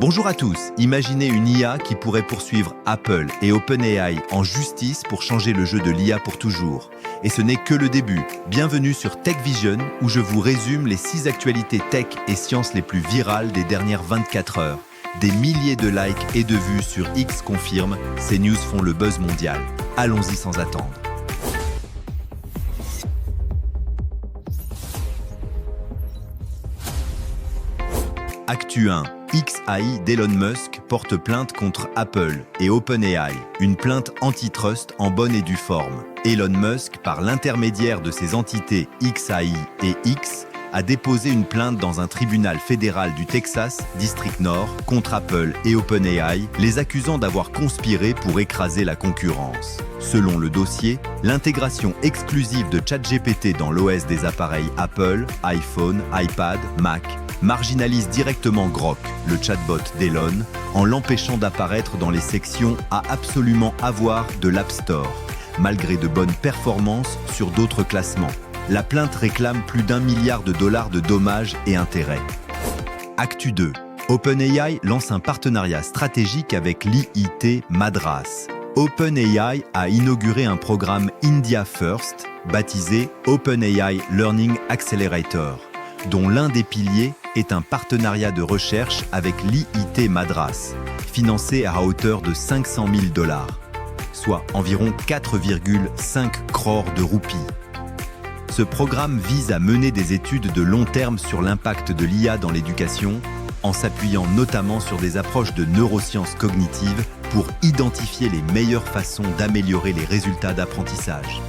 Bonjour à tous, imaginez une IA qui pourrait poursuivre Apple et OpenAI en justice pour changer le jeu de l'IA pour toujours. Et ce n'est que le début. Bienvenue sur Tech Vision, où je vous résume les 6 actualités tech et sciences les plus virales des dernières 24 heures. Des milliers de likes et de vues sur X confirment, ces news font le buzz mondial. Allons-y sans attendre. Actu 1. XAI d'Elon Musk porte plainte contre Apple et OpenAI, une plainte antitrust en bonne et due forme. Elon Musk, par l'intermédiaire de ses entités XAI et X, a déposé une plainte dans un tribunal fédéral du Texas, District Nord, contre Apple et OpenAI, les accusant d'avoir conspiré pour écraser la concurrence. Selon le dossier, l'intégration exclusive de ChatGPT dans l'OS des appareils Apple, iPhone, iPad, Mac, marginalise directement Grok, le chatbot d'Elon, en l'empêchant d'apparaître dans les sections à absolument avoir de l'App Store, malgré de bonnes performances sur d'autres classements. La plainte réclame plus d'1 milliard de dollars de dommages et intérêts. Actu 2. OpenAI lance un partenariat stratégique avec l'IIT Madras. OpenAI a inauguré un programme India First, baptisé OpenAI Learning Accelerator, dont l'un des piliers est un partenariat de recherche avec l'IIT Madras, financé à hauteur de 500 000 dollars, soit environ 4,5 crores de roupies. Ce programme vise à mener des études de long terme sur l'impact de l'IA dans l'éducation, en s'appuyant notamment sur des approches de neurosciences cognitives pour identifier les meilleures façons d'améliorer les résultats d'apprentissage.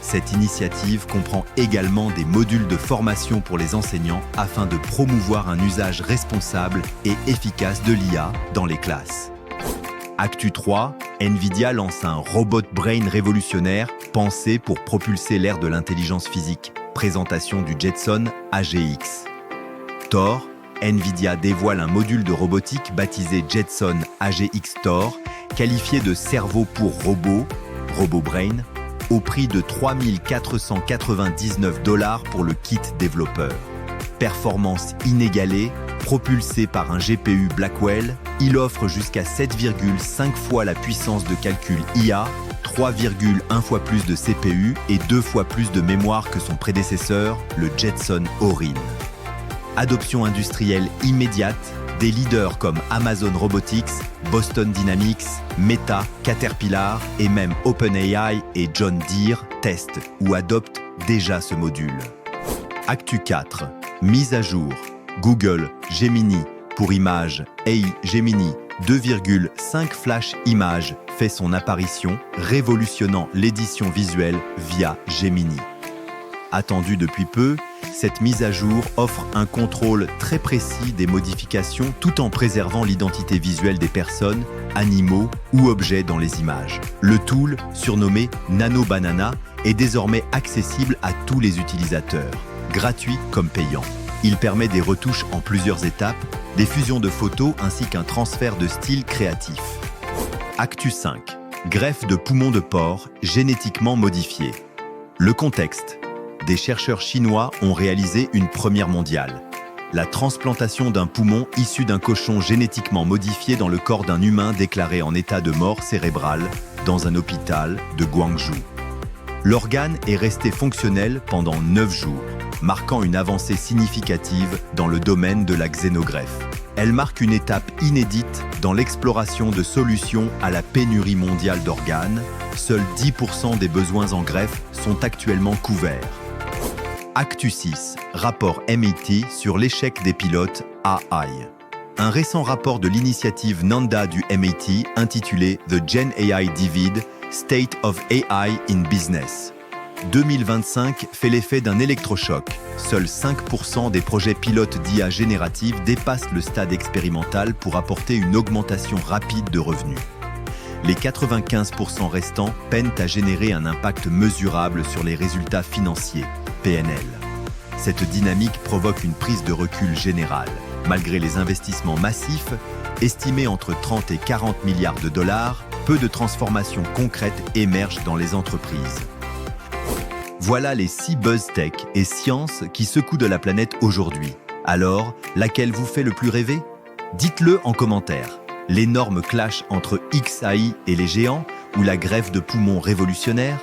Cette initiative comprend également des modules de formation pour les enseignants afin de promouvoir un usage responsable et efficace de l'IA dans les classes. Actu 3, Nvidia lance un robot brain révolutionnaire pensé pour propulser l'ère de l'intelligence physique. Présentation du Jetson AGX. Thor, Nvidia dévoile un module de robotique baptisé Jetson AGX Thor, qualifié de cerveau pour robot, RoboBrain, au prix de 3 499 $ pour le kit développeur. Performance inégalée, propulsé par un GPU Blackwell, il offre jusqu'à 7,5 fois la puissance de calcul IA, 3,1 fois plus de CPU et 2 fois plus de mémoire que son prédécesseur, le Jetson Orin. Adoption industrielle immédiate, des leaders comme Amazon Robotics, Boston Dynamics, Meta, Caterpillar et même OpenAI et John Deere testent ou adoptent déjà ce module. Actu 4. Mise à jour. Google Gemini pour images AI Gemini 2,5 Flash Images fait son apparition, révolutionnant l'édition visuelle via Gemini. Attendue depuis peu, cette mise à jour offre un contrôle très précis des modifications tout en préservant l'identité visuelle des personnes, animaux ou objets dans les images. Le tool, surnommé Nano Banana, est désormais accessible à tous les utilisateurs, gratuit comme payant. Il permet des retouches en plusieurs étapes, des fusions de photos ainsi qu'un transfert de style créatif. Actu 5. Greffe de poumon de porc génétiquement modifié. Le contexte. Des chercheurs chinois ont réalisé une première mondiale. La transplantation d'un poumon issu d'un cochon génétiquement modifié dans le corps d'un humain déclaré en état de mort cérébrale dans un hôpital de Guangzhou. L'organe est resté fonctionnel pendant 9 jours, marquant une avancée significative dans le domaine de la xénogreffe. Elle marque une étape inédite dans l'exploration de solutions à la pénurie mondiale d'organes. Seuls 10% des besoins en greffe sont actuellement couverts. Actu 6. Rapport MIT sur l'échec des pilotes AI. Un récent rapport de l'initiative Nanda du MIT intitulé The Gen AI Divide, State of AI in Business. 2025 fait l'effet d'un électrochoc. Seuls 5% des projets pilotes d'IA générative dépassent le stade expérimental pour apporter une augmentation rapide de revenus. Les 95% restants peinent à générer un impact mesurable sur les résultats financiers, PNL. Cette dynamique provoque une prise de recul générale. Malgré les investissements massifs, estimés entre 30 et 40 milliards de dollars, peu de transformations concrètes émergent dans les entreprises. Voilà les 6 buzz tech et sciences qui secouent de la planète aujourd'hui. Alors, laquelle vous fait le plus rêver ? Dites-le en commentaire. L'énorme clash entre XAI et les géants ou la greffe de poumons révolutionnaire?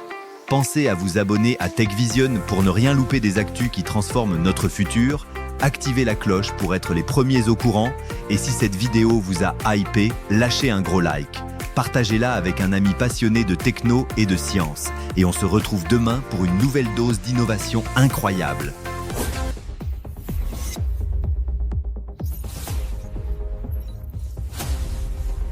Pensez à vous abonner à TechVision pour ne rien louper des actus qui transforment notre futur. Activez la cloche pour être les premiers au courant. Et si cette vidéo vous a hypé, lâchez un gros like. Partagez-la avec un ami passionné de techno et de science. Et on se retrouve demain pour une nouvelle dose d'innovation incroyable.